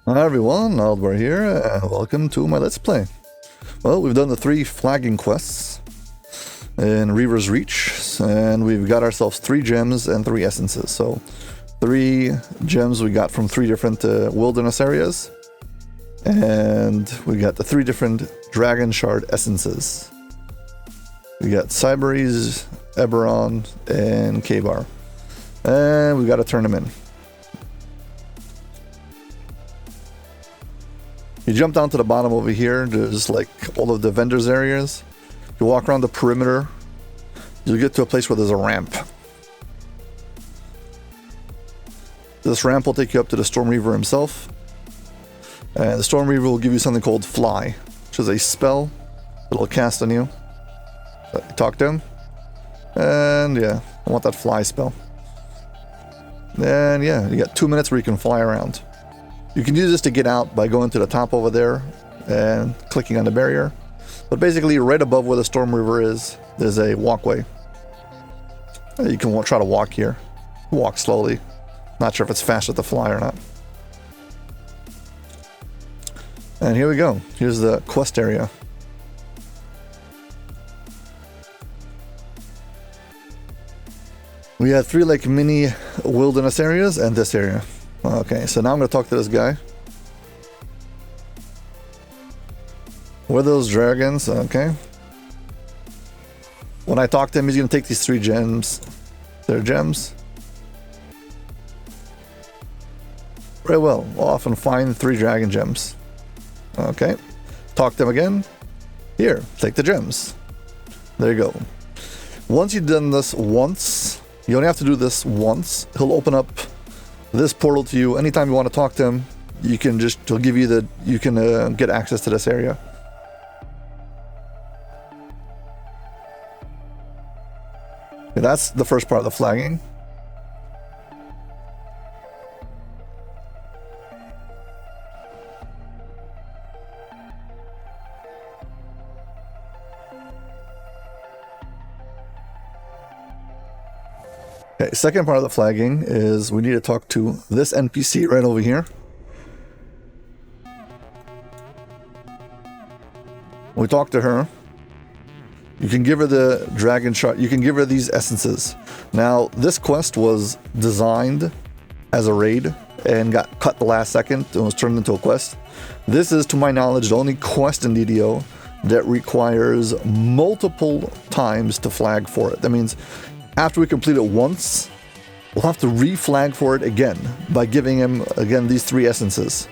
Hi everyone, Aldbar here, and welcome to my Let's Play. Well, we've done the 3 flagging quests in Reaver's Reach, and we've got ourselves 3 gems and 3 essences. So, 3 gems we got from 3 different wilderness areas, and we got the 3 different Dragon Shard essences. We got Cyberese, Eberron, and K-Bar. And we got to turn them in. You jump down to the bottom over here, there's like all of the vendors areas. You walk around the perimeter, you'll get to a place where there's a ramp. This ramp will take you up to the Storm Reaver himself. And the Storm Reaver will give you something called Fly, which is a spell that'll cast on you. So you talk to him. And yeah, I want that fly spell. And yeah, you got 2 minutes where you can fly around. You can use this to get out by going to the top over there and clicking on the barrier. But basically, right above where the Storm River is, there's a walkway. You can try to walk here. Walk slowly. Not sure if it's faster to fly or not. And here we go. Here's the quest area. We had 3 like mini wilderness areas and this area. Okay, so now I'm going to talk to this guy. Where are those dragons? Okay. When I talk to him, he's going to take these 3 gems. They're gems. Very well. We'll often find 3 dragon gems. Okay. Talk to him again. Here, take the gems. There you go. Once you've done this once, you only have to do this once. He'll open up this portal to you. Anytime you want to talk to him, you can he'll give you you can get access to this area. Okay, that's the first part of the flagging. Okay, second part of the flagging is we need to talk to this NPC right over here. When we talk to her, you can give her the dragon shard, you can give her these essences. Now, this quest was designed as a raid and got cut the last second and was turned into a quest. This is, to my knowledge, the only quest in DDO that requires multiple times to flag for it. That means after we complete it once, we'll have to re-flag for it again by giving him, again, these 3 essences.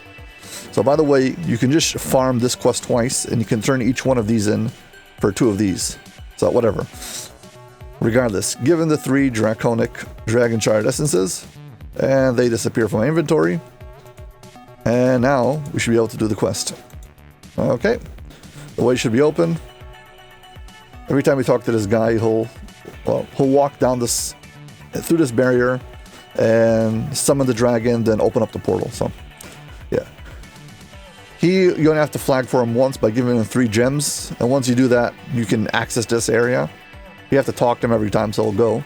So by the way, you can just farm this quest twice, and you can turn each one of these in for 2 of these. So whatever. Regardless, given the 3 Draconic Dragon Shard essences, and they disappear from my inventory. And now we should be able to do the quest. Okay. The way should be open. Every time we talk to this guy, he'll walk down this, through this barrier and summon the dragon, then open up the portal. So, yeah. You only have to flag for him once by giving him 3 gems. And once you do that, you can access this area. You have to talk to him every time, so he'll go.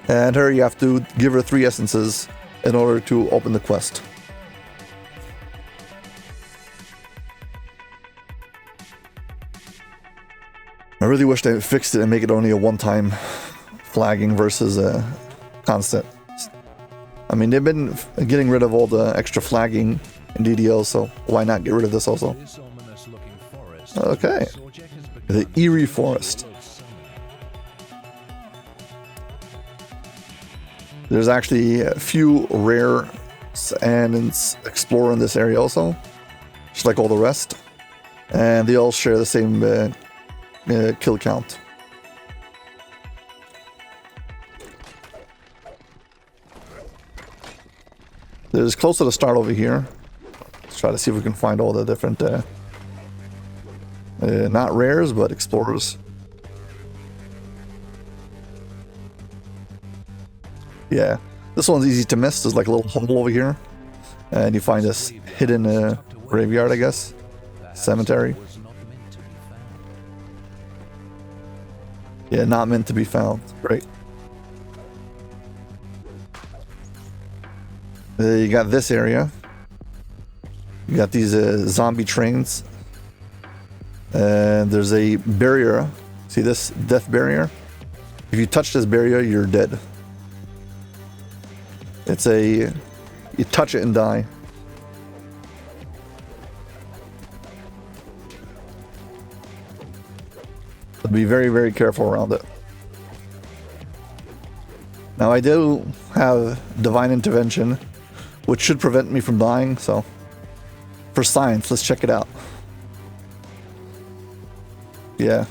And her, you have to give her 3 essences in order to open the quest. I really wish they fixed it and make it only a one-time flagging versus a constant. I mean, they've been getting rid of all the extra flagging in DDO, so why not get rid of this also? Okay. The Eerie Forest. There's actually a few rare and explore in this area also, just like all the rest. And they all share the same kill count. There's close to the start over here. Let's try to see if we can find all the different not rares but explorers. Yeah, this one's easy to miss. There's like a little hole over here, and you find this hidden graveyard, I guess, cemetery. Yeah, not meant to be found. Great. You got this area. You got these zombie trains. And there's a barrier. See this death barrier? If you touch this barrier, you're dead. It's a... You touch it and die. So be very, very careful around it. Now I do have Divine Intervention, which should prevent me from dying, so... For science, let's check it out. Yeah.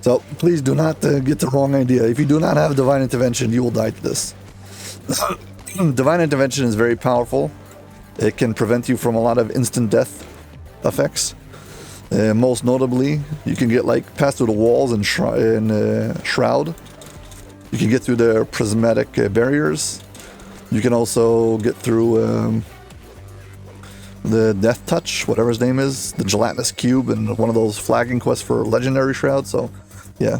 So, please do not get the wrong idea. If you do not have Divine Intervention, you will die to this. Divine Intervention is very powerful. It can prevent you from a lot of instant death effects. Most notably, you can get like pass through the walls and Shroud. You can get through the prismatic barriers. You can also get through the Death Touch, whatever his name is, the gelatinous cube, and one of those flagging quests for legendary Shroud. So, yeah.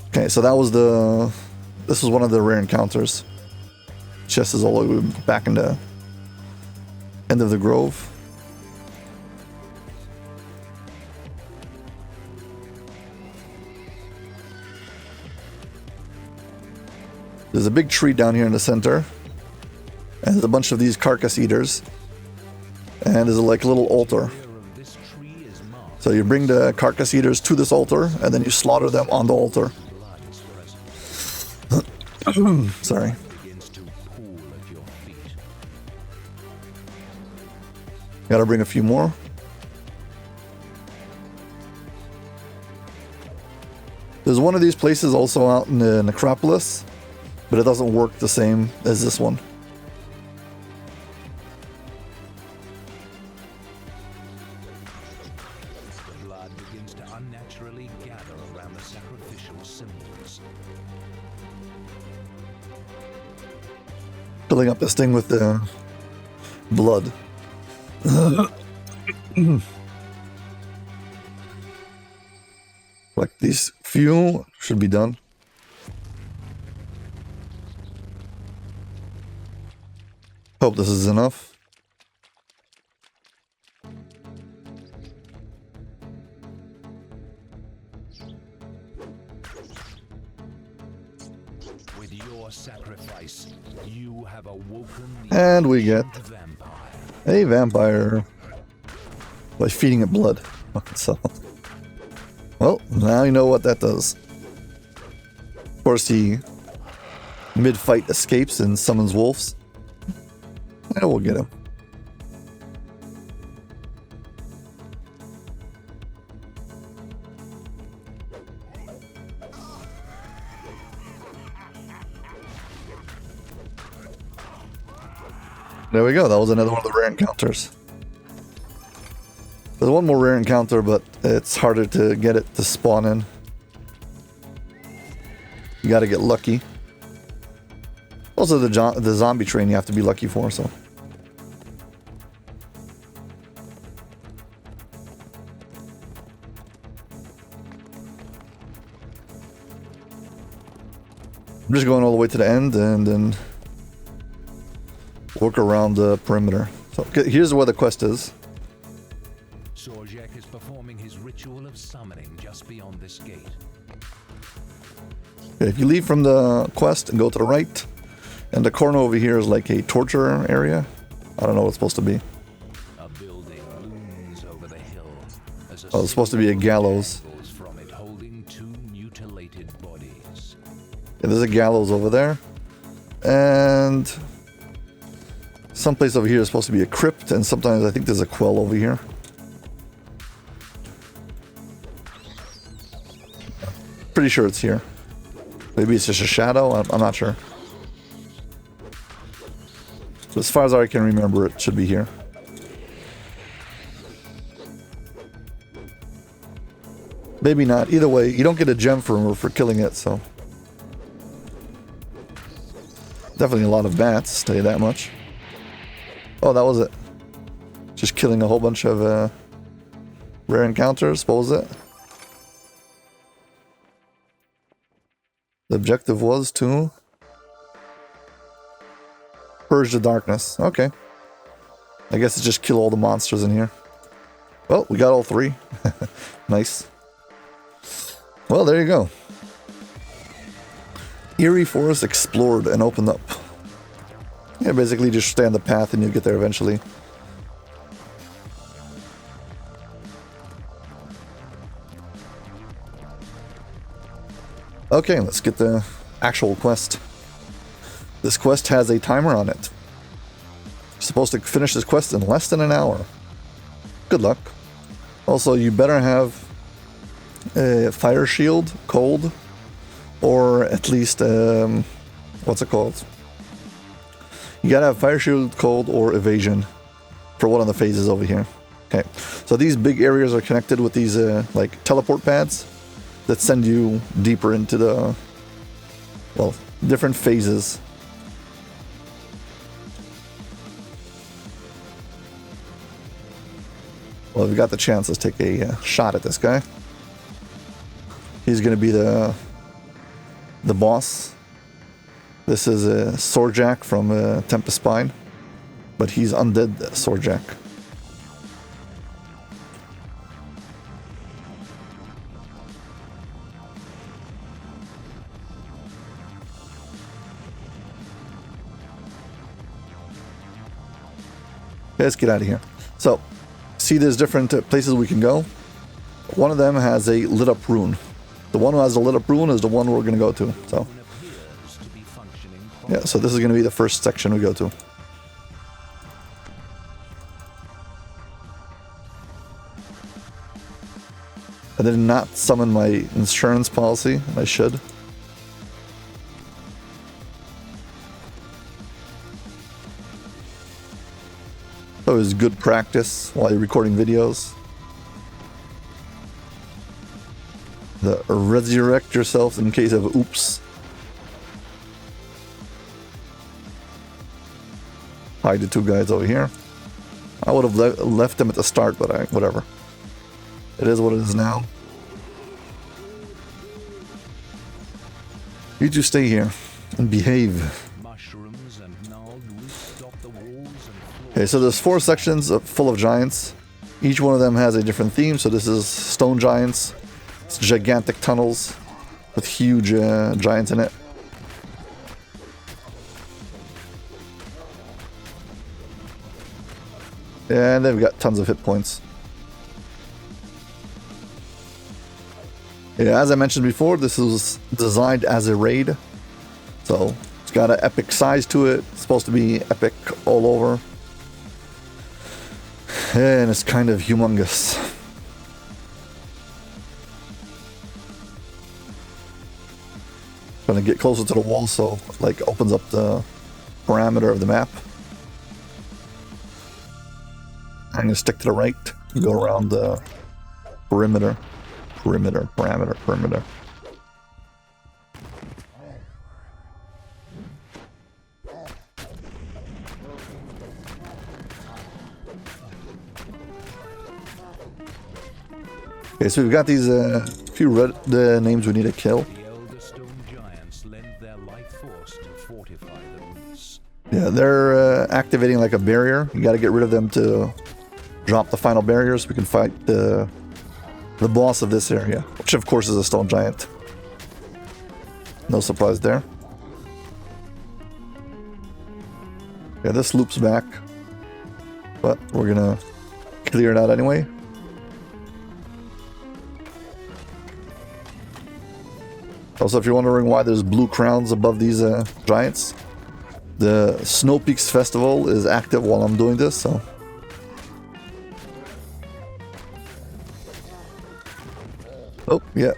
Okay, so that was this was one of the rare encounters. Chest is all the way back in the end of the grove. There's a big tree down here in the center, and there's a bunch of these carcass eaters, and there's like a little altar. So you bring the carcass eaters to this altar, and then you slaughter them on the altar. Sorry. Gotta bring a few more. There's one of these places also out in the necropolis, but it doesn't work the same as this one. The blood begins to unnaturally gather around the sacrificial symbols. Filling up this thing with the blood. Like these few should be done. Hope this is enough. With your sacrifice, you have awoken And we get vampire. a vampire by feeding it blood. So, well, now you know what that does. Of course, he mid-fight escapes and summons wolves. And we'll get him. There we go. That was another one of the rare encounters. There's one more rare encounter, but it's harder to get it to spawn in. You gotta get lucky. Also, the zombie train you have to be lucky for, so. I'm just going all the way to the end and then work around the perimeter. So here's where the quest is. Sorjek is performing his ritual of summoning just beyond this gate. Okay, if you leave from the quest and go to the right, and the corner over here is like a torture area. I don't know what it's supposed to be. A building looms over the hill as Oh, it's supposed to be a gallows. from it holding two mutilated bodies. Yeah, there's a gallows over there. And someplace over here is supposed to be a crypt, and sometimes I think there's a quell over here. Pretty sure it's here. Maybe it's just a shadow, I'm not sure. But as far as I can remember, it should be here. Maybe not. Either way, you don't get a gem for killing it, so. Definitely a lot of bats, tell you that much. Oh, that was it. Just killing a whole bunch of rare encounters. What was it? The objective was to purge the darkness. Okay. I guess it's just kill all the monsters in here. Well, we got all 3. Nice. Well, there you go. Eerie Forest explored and opened up. Yeah, basically just stay on the path and you'll get there eventually. Okay, let's get the actual quest. This quest has a timer on it. You're supposed to finish this quest in less than an hour. Good luck. Also, you better have a fire shield, cold, or at least, what's it called? You gotta have fire shield, cold, or evasion for one of the phases over here. Okay, so these big areas are connected with these like teleport pads that send you deeper into the, well, different phases. Well, if we got the chance, let's take a shot at this guy. He's gonna be the boss. This is a Swordjack from Tempest Spine, but he's undead Swordjack. Let's get out of here. So, see there's different places we can go. One of them has a lit up rune. The one who has the lit up rune is the one we're going to go to. So, yeah, so this is going to be the first section we go to. I did not summon my insurance policy. I should. So it's good practice while you're recording videos. Resurrect yourself in case of oops. Hide the 2 guys over here. I would have left them at the start, but whatever. It is what it is now. You two stay here and behave. Okay, so there's 4 sections full of giants. Each one of them has a different theme. So this is stone giants. It's gigantic tunnels with huge giants in it. And they've got tons of hit points. Yeah, as I mentioned before, this was designed as a raid. So it's got an epic size to it. It's supposed to be epic all over. And it's kind of humongous. Trying to get closer to the wall so it, like, opens up the parameter of the map. I'm going to stick to the right, go around the perimeter. Perimeter. Okay, so we've got these few red names we need to kill. Yeah, they're activating like a barrier. You got to get rid of them to drop the final barriers. So we can fight the boss of this area, which of course is a stone giant. No surprise there. Yeah, this loops back, but we're gonna clear it out anyway. Also, if you're wondering why there's blue crowns above these giants, the Snow Peaks Festival is active while I'm doing this, so. Oh, yeah.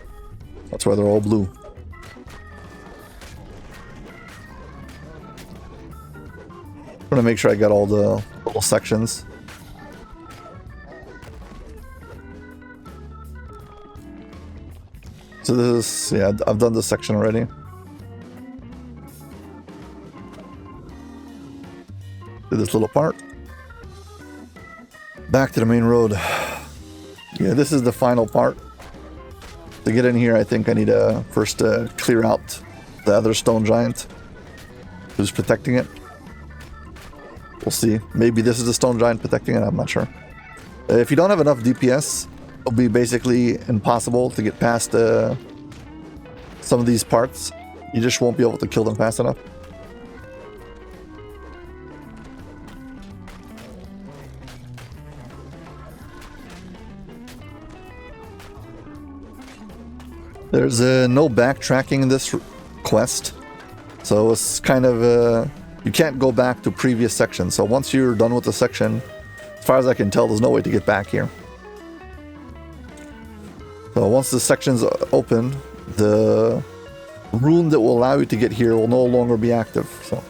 That's why they're all blue. I'm gonna make sure I got all the little sections. So this is, yeah, I've done this section already. Do this little part. Back to the main road. Yeah, this is the final part. To get in here, I think I need to first clear out the other stone giant who's protecting it. We'll see. Maybe this is the stone giant protecting it, I'm not sure. If you don't have enough DPS, it'll be basically impossible to get past some of these parts. You just won't be able to kill them fast enough. There's no backtracking in this quest, so it's kind of you can't go back to previous sections. So once you're done with the section, as far as I can tell, there's no way to get back here. So once the section's open, the rune that will allow you to get here will no longer be active. So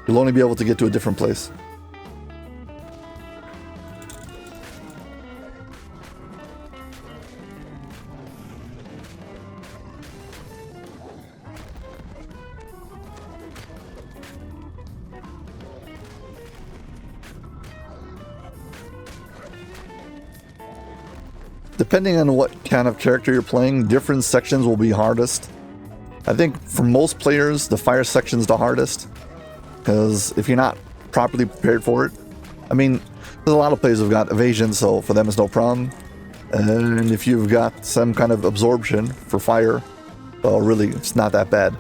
you'll only be able to get to a different place. Depending on what kind of character you're playing, different sections will be hardest. I think for most players, the fire section's the hardest, because if you're not properly prepared for it, I mean, there's a lot of players who've got evasion, so for them it's no problem. And if you've got some kind of absorption for fire, well, really, it's not that bad.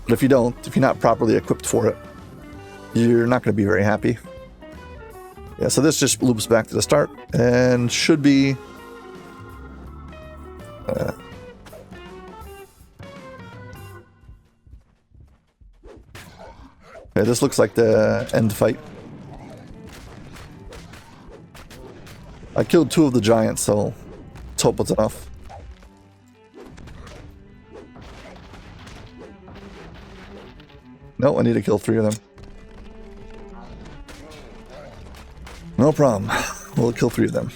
But if you don't, if you're not properly equipped for it, you're not going to be very happy. Yeah, so this just loops back to the start, and should be... yeah, this looks like the end fight. I killed 2 of the giants, so let's hope it's enough. No, I need to kill 3 of them. No problem. We'll kill 3 of them.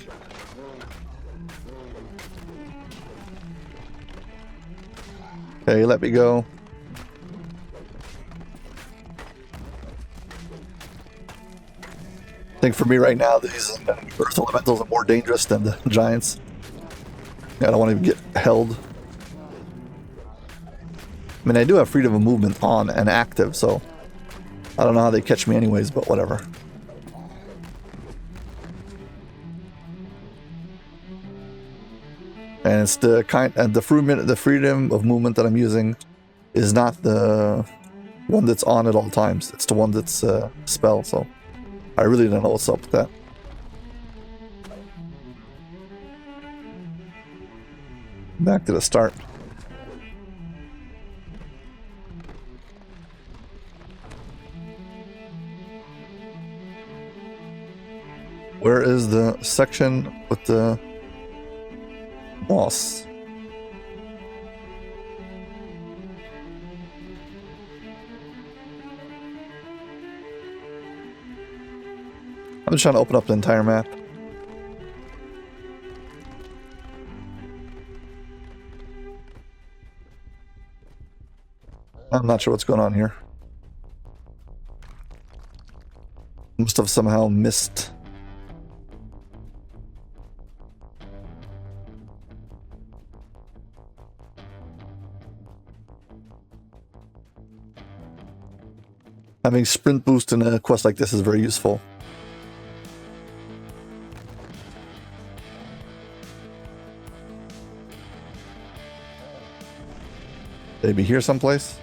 Okay, let me go. I think for me right now, these earth elementals are more dangerous than the giants. I don't want to get held. I mean, I do have freedom of movement on and active, so I don't know how they catch me anyways, but whatever. And it's the kind, and the freedom of movement that I'm using is not the one that's on at all times. It's the one that's spell, so I really don't know what's up with that. Back to the start. Where is the section with the boss? I'm just trying to open up the entire map. I'm not sure what's going on here. Must have somehow missed. Having sprint boost in a quest like this is very useful. Maybe here someplace?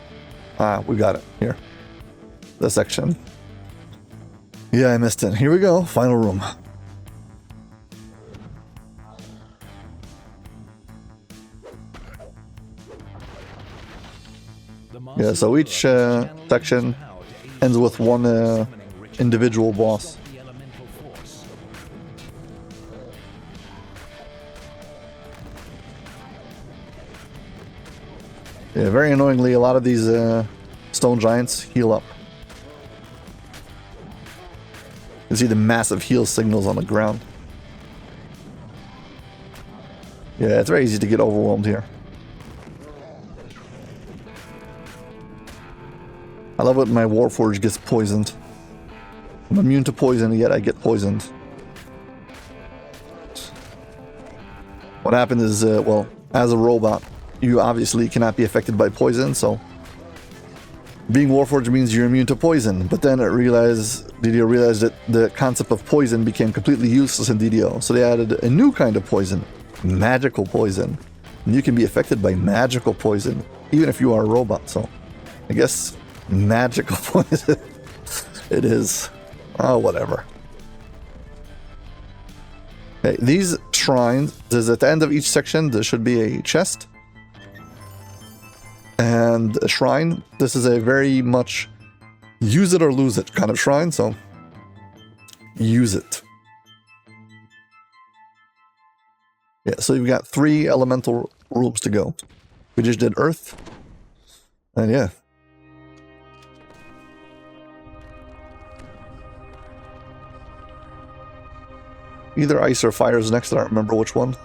Ah, we got it. Here. The section. Yeah, I missed it. Here we go. Final room. Yeah, so each section ends with one individual boss. Yeah, very annoyingly, a lot of these stone giants heal up. You can see the massive heal signals on the ground. Yeah, it's very easy to get overwhelmed here. I love it when my Warforge gets poisoned. I'm immune to poison, yet I get poisoned. What happened is, well, as a robot, you obviously cannot be affected by poison, so Being Warforged means you're immune to poison, but then DDO realized that the concept of poison became completely useless in DDO, so they added a new kind of poison, magical poison. And you can be affected by magical poison, even if you are a robot, so I guess magical poison it is. Oh, whatever. Okay, these shrines, there's at the end of each section, there should be a chest and a shrine. This is a very much use it or lose it kind of shrine, so use it. Yeah, so you've got 3 elemental rooms to go. We just did earth, and yeah. Either ice or fire is next, I don't remember which one.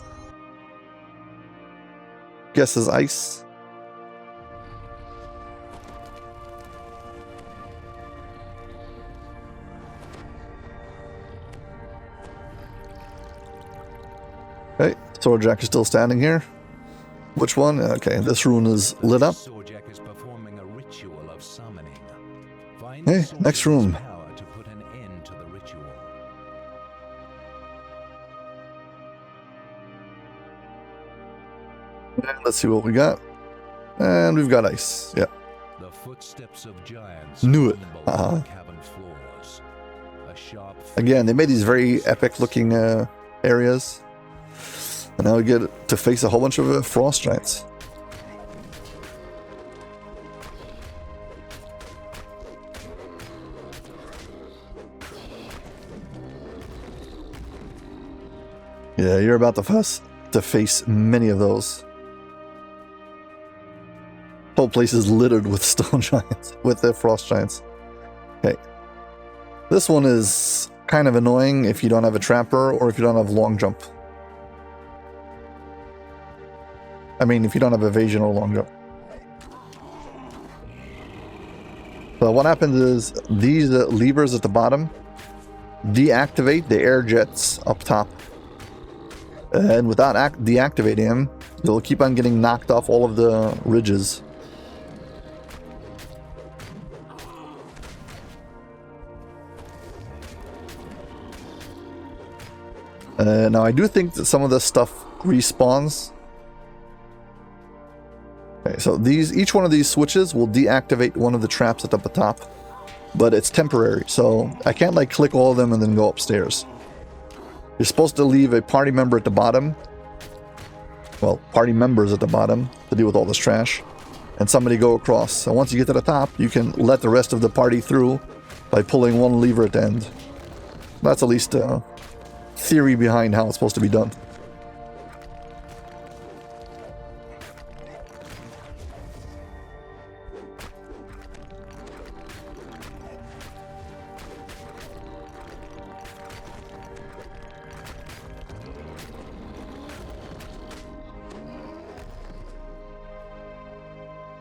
Guess is ice. Okay, Swordjack is still standing here. Which one? Okay, this rune is lit up. Swordjack is performing a ritual of summoning. Hey, next room. Power to put an end to the ritual. And let's see what we got. And we've got ice. Yeah. The footsteps of giants. Knew it. rumble on the cavern floors. A sharp Again, they made these very epic looking areas. And now we get to face a whole bunch of frost giants. Yeah, you're about to face many of those. Whole place is littered with stone giants, with the frost giants. Okay. This one is kind of annoying if you don't have a trapper or if you don't have long jump. I mean, if you don't have evasion or long jump. So what happens is these levers at the bottom deactivate the air jets up top. And without deactivating them, they'll keep on getting knocked off all of the ridges. Now I do think that some of this stuff respawns. Okay, so each one of these switches will deactivate one of the traps at the top, but it's temporary, so I can't like click all of them and then go upstairs. You're supposed to leave a party member at the bottom, well, party members at the bottom to deal with all this trash, and somebody go across. So once you get to the top, you can let the rest of the party through by pulling one lever at the end. That's at least a theory behind how it's supposed to be done.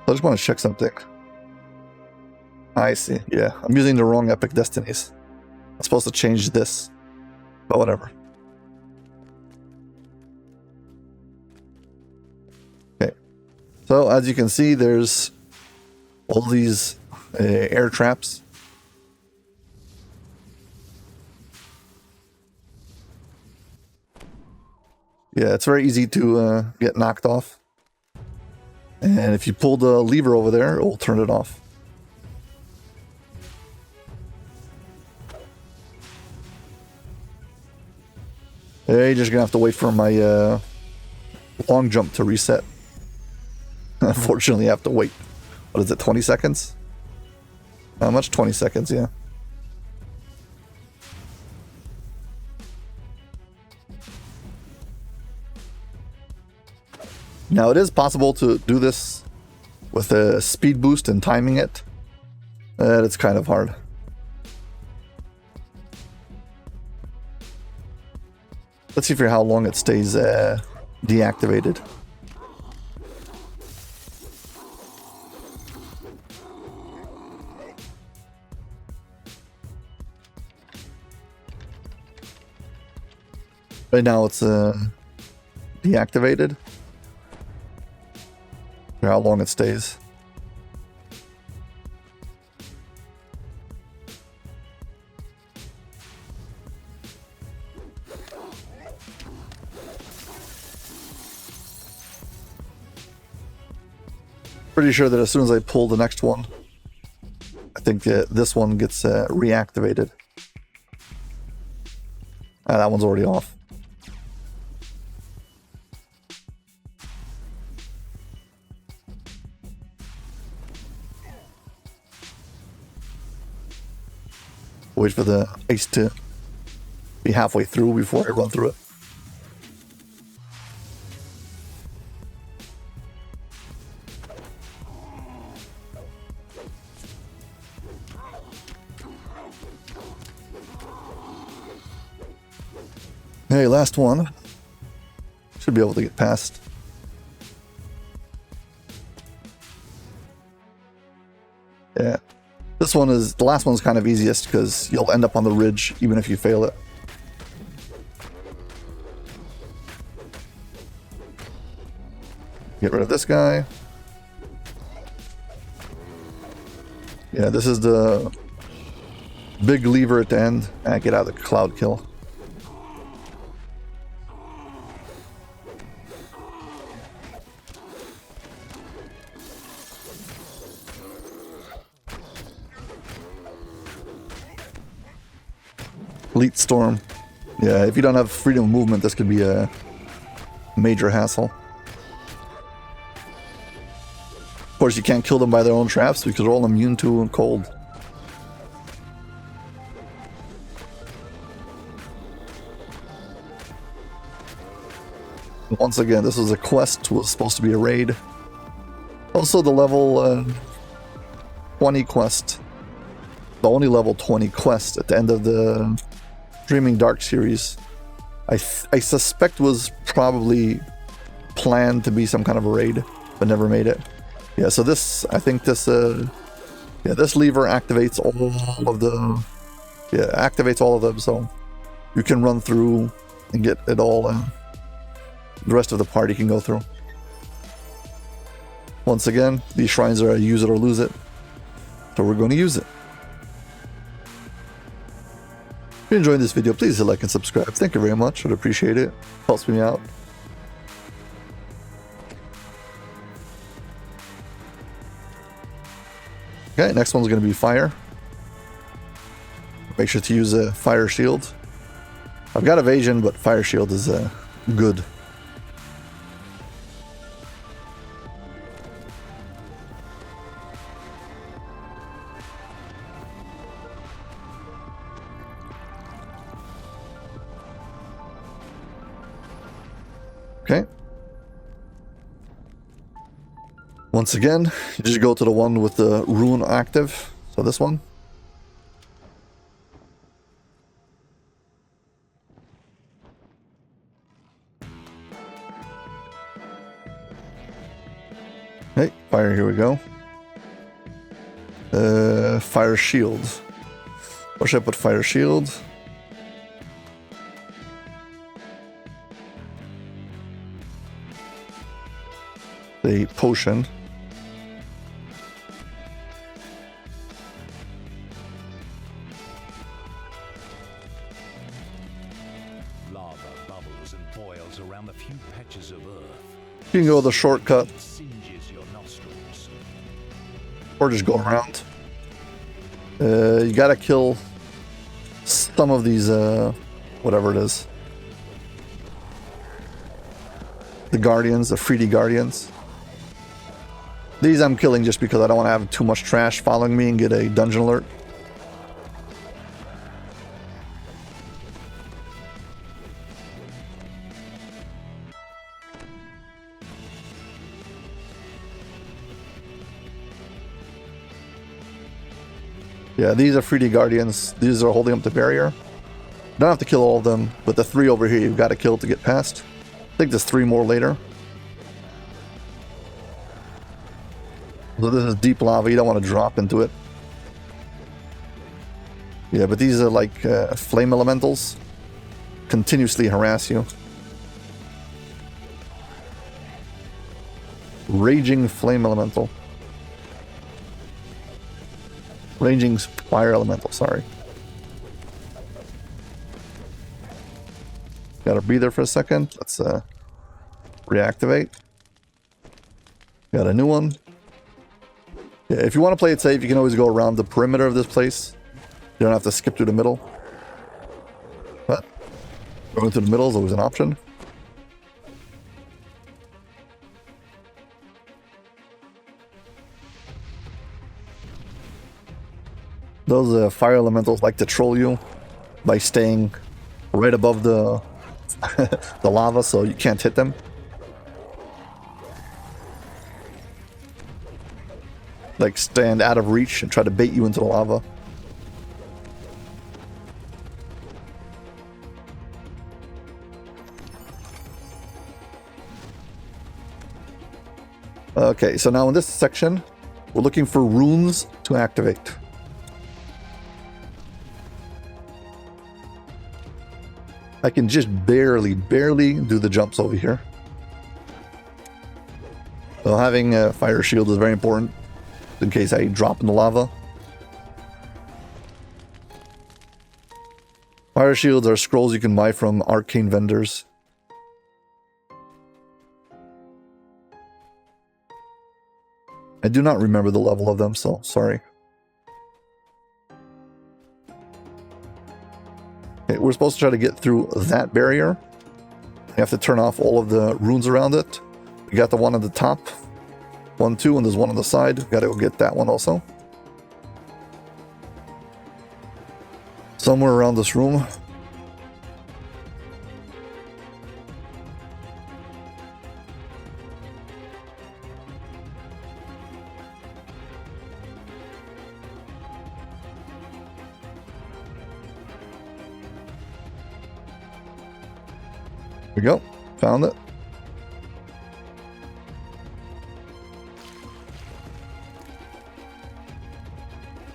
I just want to check something. I see. Yeah, I'm using the wrong Epic Destinies. I'm supposed to change this, but whatever. Okay. So as you can see, there's all these air traps. Yeah, it's very easy to get knocked off. And if you pull the lever over there, it will turn it off. You're just gonna have to wait for my long jump to reset. Unfortunately, I have to wait. What is it, 20 seconds? How much? 20 seconds, yeah. Now, it is possible to do this with a speed boost and timing it. It's kind of hard. Let's see for how long it stays deactivated. Right now it's deactivated. For how long it stays. Pretty sure that as soon as I pull the next one, I think this one gets reactivated. Ah, that one's already off. Wait for the ice to be halfway through before I run through it. Hey, last one. Should be able to get past. Yeah. This one is, the last one's kind of easiest because you'll end up on the ridge even if you fail it. Get rid of this guy. Yeah, this is the big lever at the end. And get out of the cloud kill. Fleet Storm. Yeah, if you don't have freedom of movement, this could be a major hassle. Of course, you can't kill them by their own traps because they're all immune to cold. Once again, this was a quest, was supposed to be a raid. Also, the level 20 quest. The only level 20 quest at the end of the Dreaming Dark series, I suspect was probably planned to be some kind of a raid, but never made it. Yeah, so this, I think this, this lever activates all of the, activates all of them, so you can run through and get it all, the rest of the party can go through. Once again, these shrines are a use it or lose it, so we're going to use it. If you enjoyed this video, please hit like and subscribe. Thank you very much. I'd appreciate it. Helps me out. Okay, next one's going to be fire. Make sure to use a fire shield. I've got evasion, but fire shield is good. Okay. Once again, you just go to the one with the rune active. So this one. Okay, fire, here we go. Fire shield. Where should I put fire shield? The potion. Lava bubbles and boils around the few patches of earth. You can go the shortcut. It singes your nostrils. Or just go around. You gotta kill some of these, whatever it is. The guardians, the 3D guardians. These I'm killing just because I don't want to have too much trash following me and get a dungeon alert. Yeah, these are 3D guardians. These are holding up the barrier. Don't have to kill all of them, but the 3 over here you've got to kill to get past. I think there's 3 more later. So this is deep lava, you don't want to drop into it. Yeah, but these are like flame elementals. Continuously harass you. Raging flame elemental. Raging fire elemental, sorry. Gotta breathe there for a second. Let's reactivate. Got a new one. Yeah, if you want to play it safe, you can always go around the perimeter of this place. You don't have to skip through the middle. But going through the middle is always an option. Those fire elementals like to troll you by staying right above the the lava, so you can't hit them. Like stand out of reach and try to bait you into the lava. Okay, so now in this section, we're looking for runes to activate. I can just barely do the jumps over here. So having a fire shield is very important in case I drop in the lava. Fire shields are scrolls you can buy from arcane vendors. I do not remember the level of them, so sorry. Okay, we're supposed to try to get through that barrier. You have to turn off all of the runes around it. We got the one on the top. 1, 2, and there's one on the side. Gotta go get that one also. Somewhere around this room. Here we go. Found it.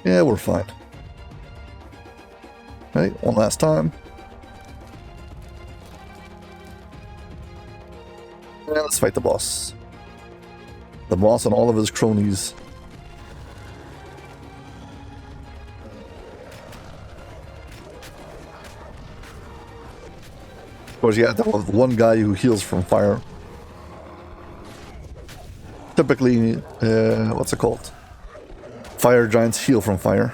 Yeah, we're fine. Okay, one last time. And let's fight the boss. The boss and all of his cronies. Of course, you have to have one guy who heals from fire. Typically, what's it called? Fire giants heal from fire.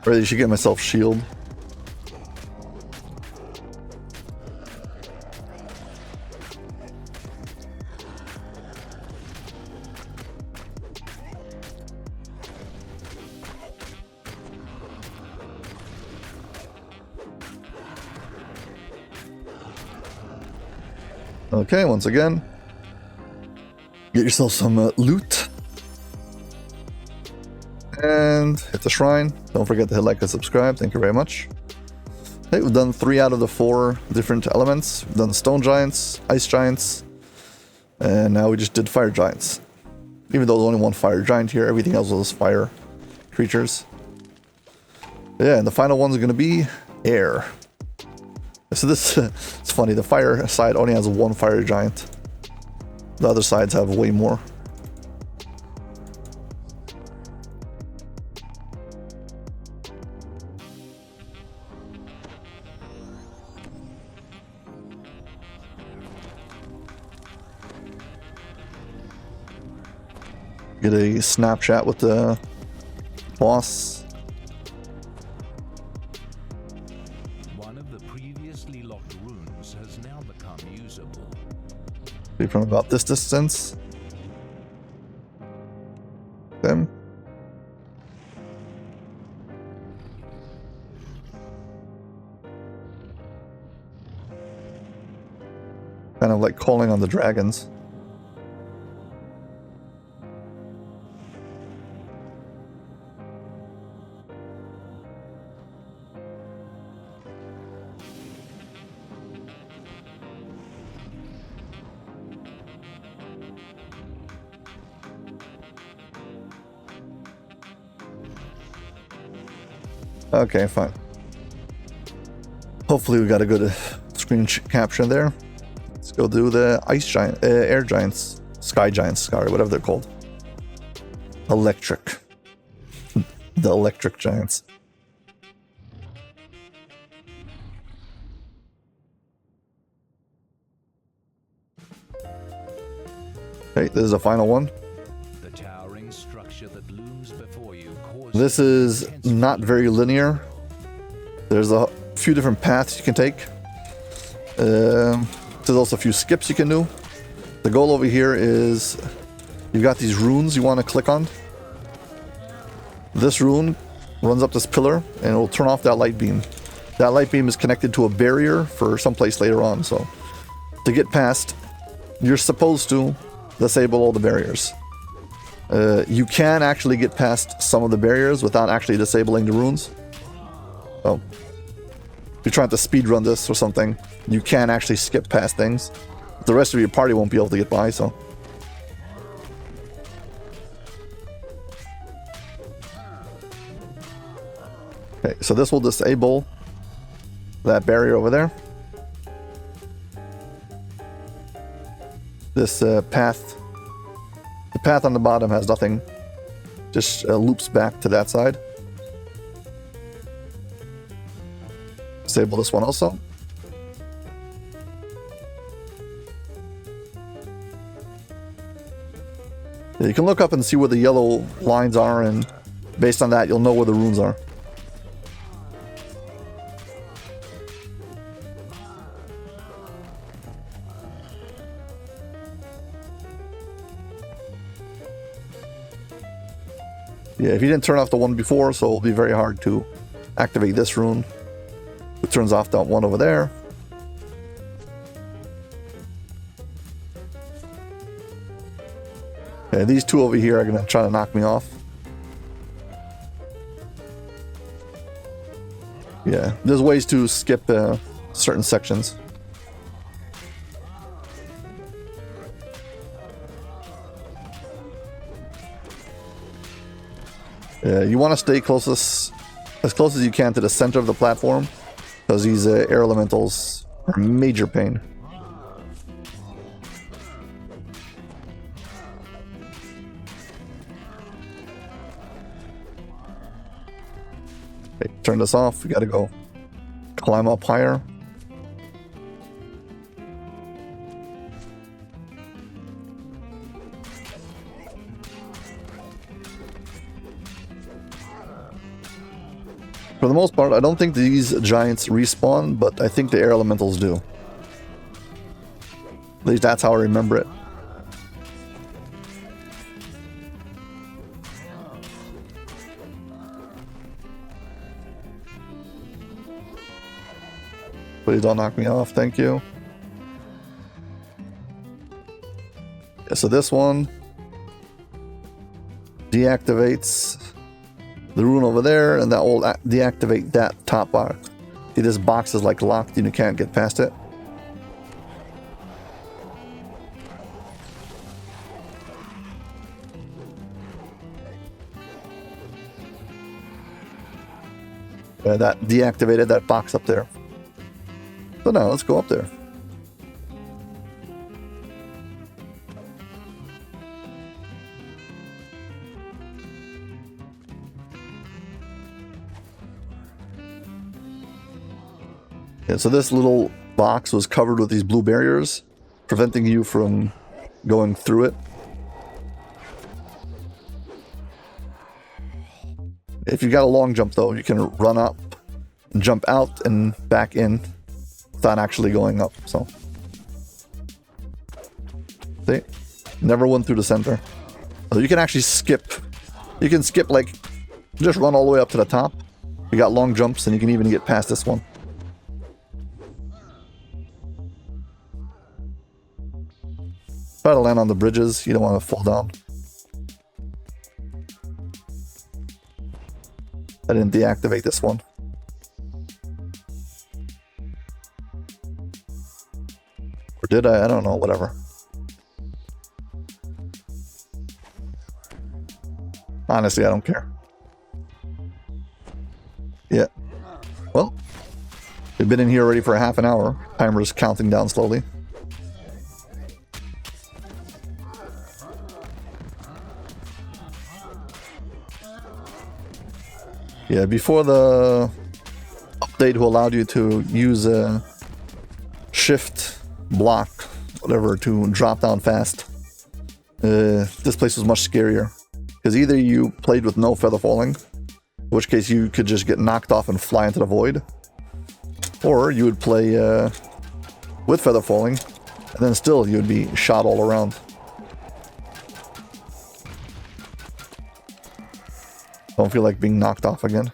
Really should get myself shield. Okay, once again, get yourself some loot. And hit the shrine. Don't forget to hit like and subscribe. Thank you very much. Okay, we've done 3 out of the 4 different elements. We've done stone giants, ice giants, and now we just did fire giants. Even though there's only one fire giant here, everything else was fire creatures. Yeah, and the final one's going to be air. So this it's funny, the fire side only has 1 fire giant. The other sides have way more. Get a snapshot with the boss. One of the previously locked rooms has now become usable. Be from about this distance. Them. Kind of like calling on the dragons. Okay, fine. Hopefully we got a good screen capture there. Let's go do the ice giant, air giants, sky giants, sorry, whatever they're called. Electric. The electric giants. Okay, this is the final one. The towering structure that looms before you causes This is not very linear. There's a few different paths you can take. There's also a few skips you can do. The goal over here is you've got these runes you want to click on. This rune runs up this pillar and it will turn off that light beam. That light beam is connected to a barrier for someplace later on. So to get past, you're supposed to disable all the barriers. You can actually get past some of the barriers without actually disabling the runes. So if you're trying to speedrun this or something, you can actually skip past things. The rest of your party won't be able to get by, so. Okay, so this will disable that barrier over there. This path, the path on the bottom has nothing, just loops back to that side. Disable this one also. Yeah, you can look up and see where the yellow lines are, and based on that, you'll know where the runes are. Yeah, if you didn't turn off the one before, so it'll be very hard to activate this rune. It turns off that one over there. Okay, these two over here are going to try to knock me off. Yeah, there's ways to skip certain sections. You want to stay as close as you can to the center of the platform, because these air elementals are a major pain. Okay, turn this off. We gotta go climb up higher. For the most part, I don't think these giants respawn, but I think the air elementals do. At least that's how I remember it. Please don't knock me off, thank you. Yeah, so this one deactivates the rune over there, and that will deactivate that top box. See, this box is like locked and you can't get past it. That deactivated that box up there. So now let's go up there. Yeah, so this little box was covered with these blue barriers, preventing you from going through it. If you got a long jump though, you can run up, and jump out and back in without actually going up, so. See? Never went through the center. So you can actually skip. You can skip, like, just run all the way up to the top. You got long jumps and you can even get past this one. Try to land on the bridges, you don't want to fall down. I didn't deactivate this one. Or did I? I don't know, whatever. Honestly, I don't care. Yeah. Well, we've been in here already for a half an hour. Timer's counting down slowly. Yeah, before the update who allowed you to use a shift block, whatever, to drop down fast. this place was much scarier. Because either you played with no feather falling, in which case you could just get knocked off and fly into the void. Or you would play with feather falling, and then still you would be shot all around. Don't feel like being knocked off again.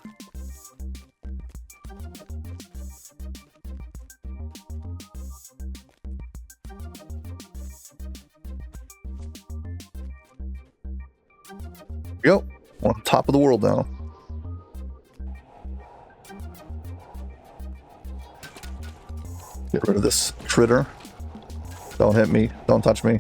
Go. We're on top of the world now. Get rid of this critter. Don't hit me. Don't touch me.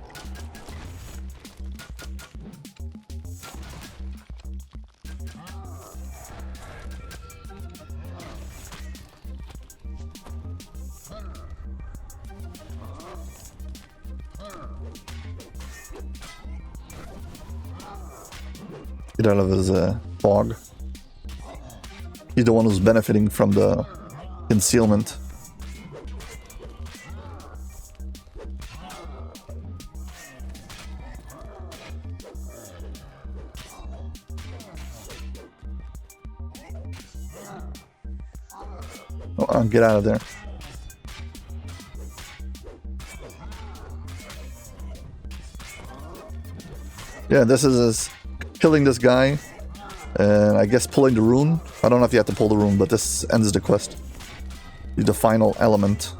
Get out of his fog. He's the one who's benefiting from the concealment. Oh, get out of there. Yeah, this is killing this guy, and I guess pulling the rune. I don't know if you have to pull the rune, but this ends the quest. The final element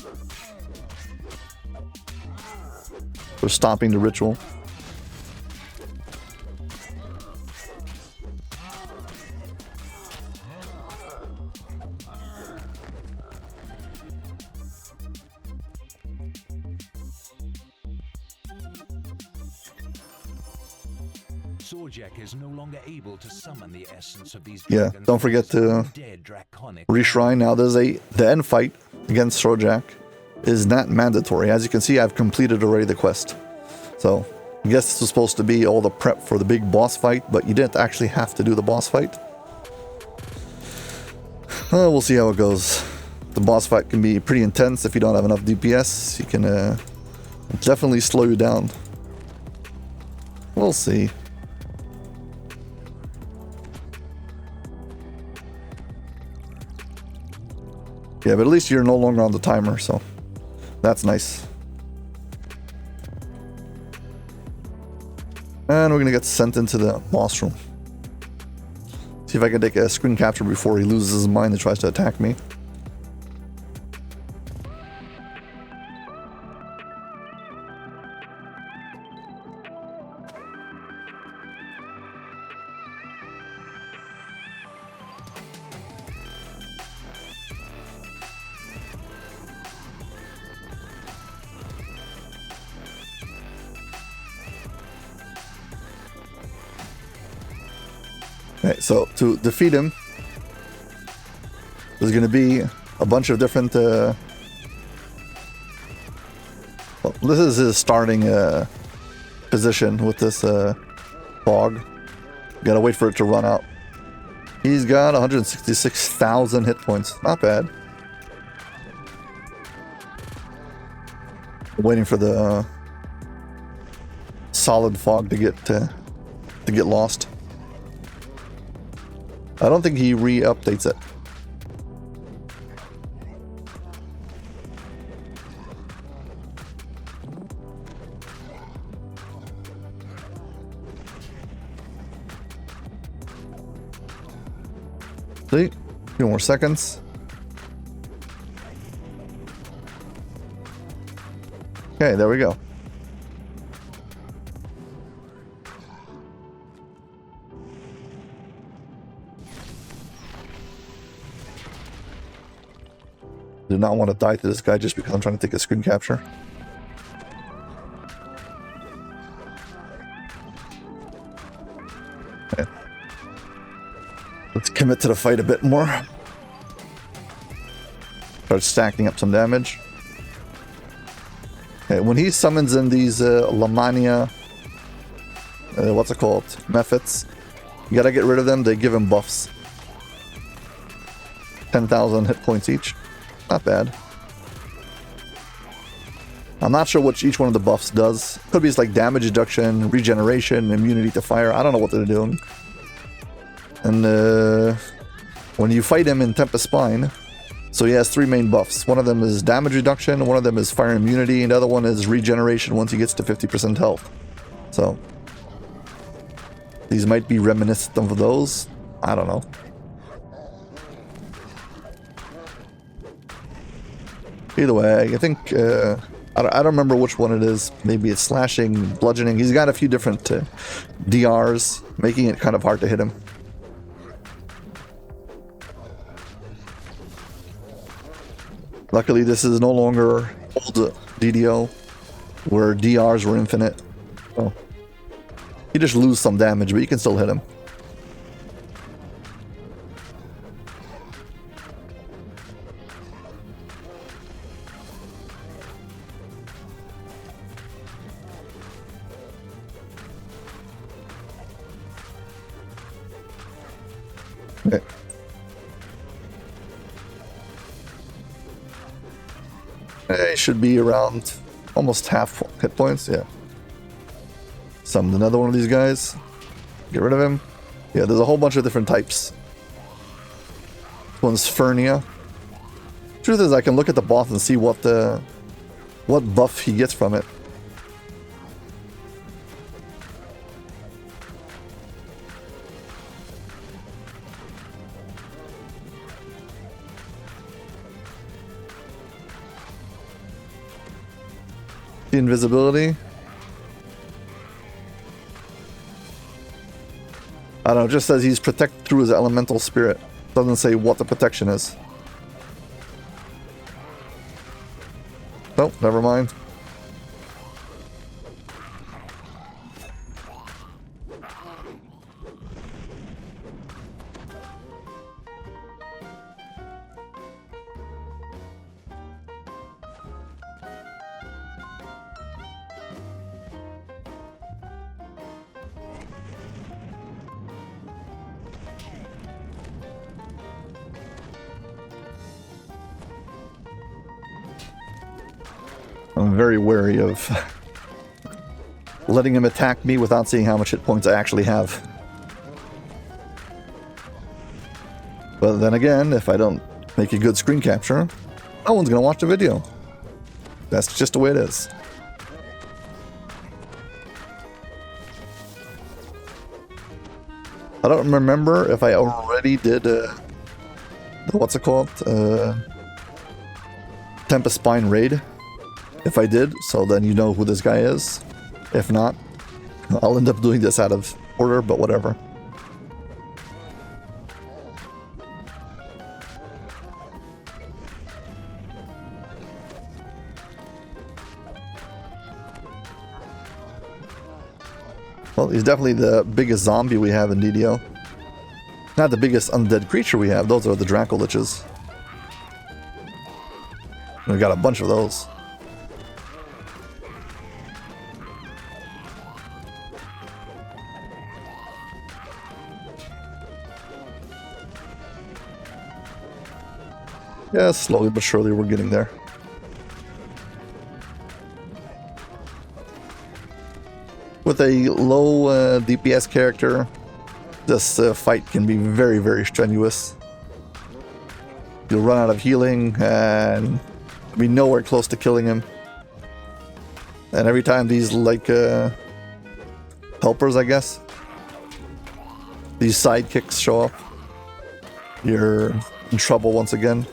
for stopping the ritual. Is no longer able to summon the essence of these dragons. Don't forget to reshrine. Now the end fight against Sorjak is not mandatory. As you can see, I've completed already the quest. So I guess this was supposed to be all the prep for the big boss fight, but you didn't actually have to do the boss fight. We'll see how it goes. The boss fight can be pretty intense if you don't have enough DPS. You can definitely slow you down. We'll see. Yeah, but at least you're no longer on the timer, so that's nice. And we're gonna get sent into the boss room. See if I can take a screen capture before he loses his mind and tries to attack me. Okay, so to defeat him, there's going to be a bunch of different... well, this is his starting position with this fog. Gotta wait for it to run out. He's got 166,000 hit points. Not bad. Waiting for the solid fog to get lost. I don't think he re-updates it. See? A few more seconds. Okay, there we go. Do not want to die to this guy just because I'm trying to take a screen capture. Okay. Let's commit to the fight a bit more. Start stacking up some damage. Okay, when he summons in these Lamania, what's it called? Methods. You gotta get rid of them. They give him buffs. 10,000 hit points each. Not bad. I'm not sure what each one of the buffs does. Could be it's like damage reduction, regeneration, immunity to fire. I don't know what they're doing. And when you fight him in Tempest Spine, so he has 3 main buffs. One of them is damage reduction, one of them is fire immunity, and the other one is regeneration once he gets to 50% health. So these might be reminiscent of those. I don't know. Either way, I think I don't remember which one it is. Maybe it's slashing, bludgeoning. He's got a few different DRs, making it kind of hard to hit him. Luckily, this is no longer old DDO, where DRs were infinite. So you just lose some damage, but you can still hit him. Okay. It should be around almost half hit points, yeah. Summoned another one of these guys. Get rid of him. Yeah, there's a whole bunch of different types. This one's Fernia. Truth is, I can look at the boss and see what buff he gets from it. The invisibility. I don't know, it just says he's protected through his elemental spirit. Doesn't say what the protection is. Oh, never mind. I'm very wary of letting him attack me without seeing how much hit points I actually have. But then again, if I don't make a good screen capture, no one's going to watch the video. That's just the way it is. I don't remember if I already did what's it called? Tempest Spine raid. If I did, so then you know who this guy is. If not, I'll end up doing this out of order, but whatever. Well, he's definitely the biggest zombie we have in DDO. Not the biggest undead creature we have, those are the Dracoliches. We got a bunch of those. Yeah, slowly but surely we're getting there. With a low DPS character, this fight can be very, very strenuous. You'll run out of healing and be nowhere close to killing him. And every time these, like, helpers, I guess, these sidekicks show up, you're in trouble once again.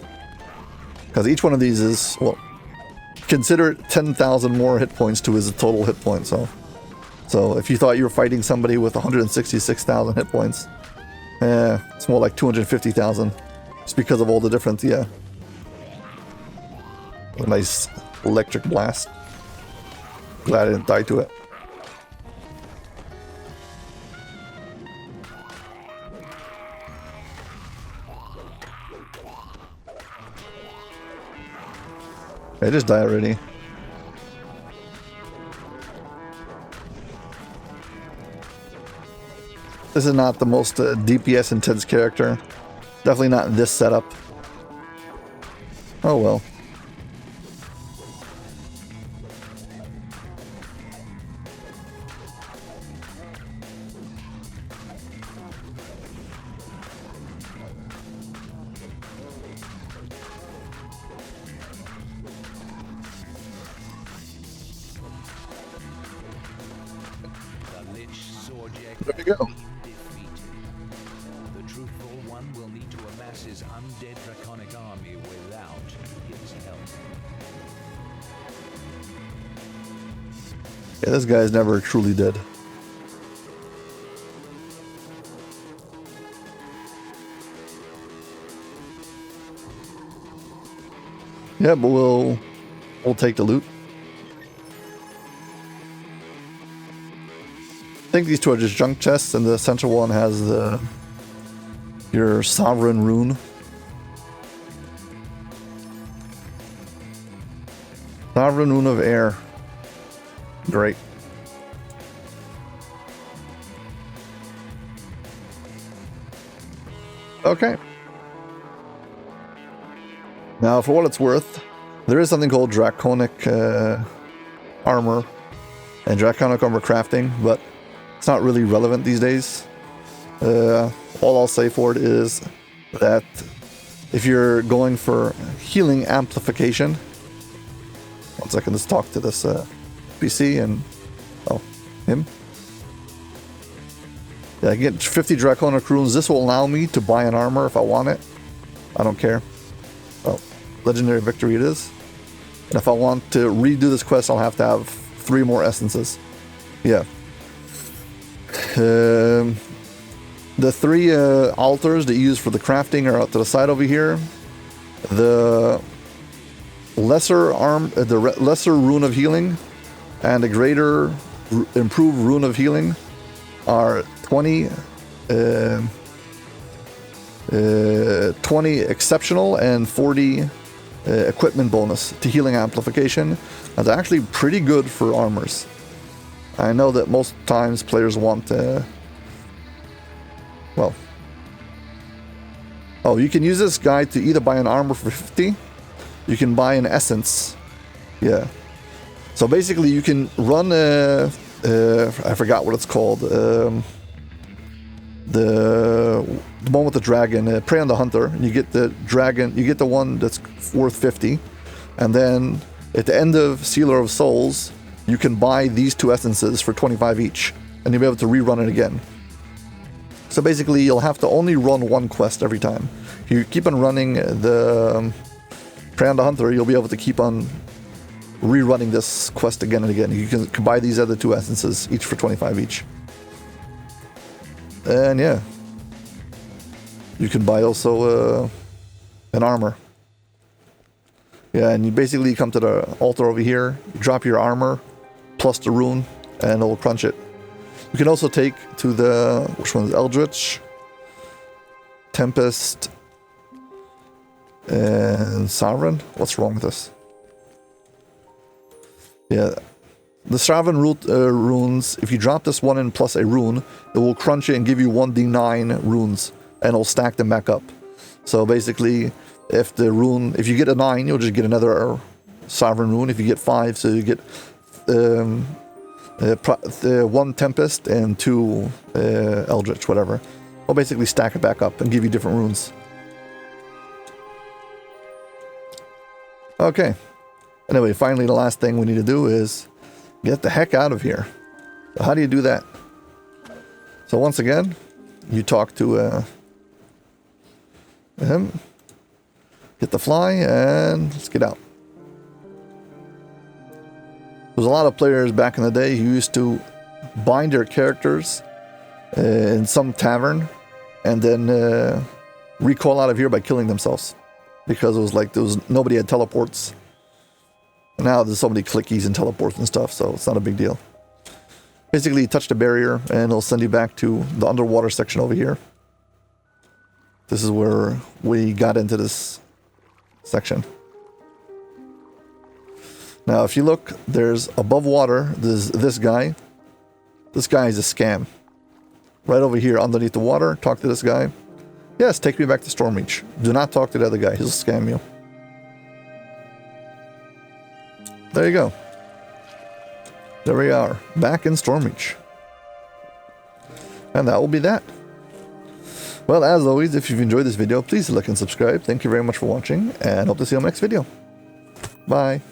Because each one of these is, well, consider it 10,000 more hit points to his total hit points. So if you thought you were fighting somebody with 166,000 hit points, it's more like 250,000. Just because of all the different, yeah. A nice electric blast. Glad I didn't die to it. I just died already. This is not the most DPS intense character. Definitely not in this setup. Oh well. There we go. The truthful one will need to amass his undead draconic army without his help. Yeah, this guy's never truly dead. Yeah, but we'll take the loot. I think these two are just junk chests, and the central one has your sovereign rune. Sovereign rune of air. Great. Okay. Now, for what it's worth, there is something called Draconic armor and Draconic armor crafting, but it's not really relevant these days. All I'll say for it is that if you're going for healing amplification, 1 second, let's talk to this PC and him. Yeah, I can get 50 Draconic Runes. This will allow me to buy an armor if I want it. I don't care. Oh, legendary victory it is. And if I want to redo this quest, I'll have to have 3 more essences. Yeah. The 3 altars that you use for the crafting are out to the side over here. The lesser lesser rune of healing and the greater improved rune of healing are 20 exceptional and 40 equipment bonus to healing amplification. That's actually pretty good for armors. I know that most times players want you can use this guy to either buy an armor for 50, you can buy an essence. Yeah. So basically you can run I forgot what it's called. The one with the dragon, Prey on the Hunter, and you get the dragon, you get the one that's worth 50, and then at the end of Sealer of Souls, you can buy these 2 essences for 25 each, and you'll be able to rerun it again. So basically, you'll have to only run 1 quest every time. If you keep on running the Prey on the Hunter, you'll be able to keep on rerunning this quest again and again. You can buy these other 2 essences, each for 25 each. And yeah, you can buy also an armor. Yeah, and you basically come to the altar over here, drop your armor, plus the rune, and it'll crunch it. You can also take to the, which one's Eldritch, Tempest, and Sovereign. What's wrong with this? Yeah, the Sovereign runes, if you drop this one in plus a rune, it will crunch it and give you 1d9 runes, and it'll stack them back up. So basically, if you get a 9, you'll just get another Sovereign rune. If you get 5, so you get 1 Tempest and 2 Eldritch, whatever. I'll basically stack it back up and give you different runes. Okay. Anyway, finally, the last thing we need to do is get the heck out of here. So how do you do that? So once again, you talk to him. Get the fly, and let's get out. There's a lot of players back in the day who used to bind their characters in some tavern and then recall out of here by killing themselves, because it was like nobody had teleports. Now there's so many clickies and teleports and stuff, so it's not a big deal. Basically, you touch the barrier and it'll send you back to the underwater section over here. This is where we got into this section. Now, if you look, there's above water, there's this guy. This guy is a scam. Right over here underneath the water, talk to this guy. Yes, take me back to Stormreach. Do not talk to the other guy, he'll scam you. There you go. There we are, back in Stormreach. And that will be that. Well, as always, if you've enjoyed this video, please like and subscribe. Thank you very much for watching, and hope to see you on the next video. Bye.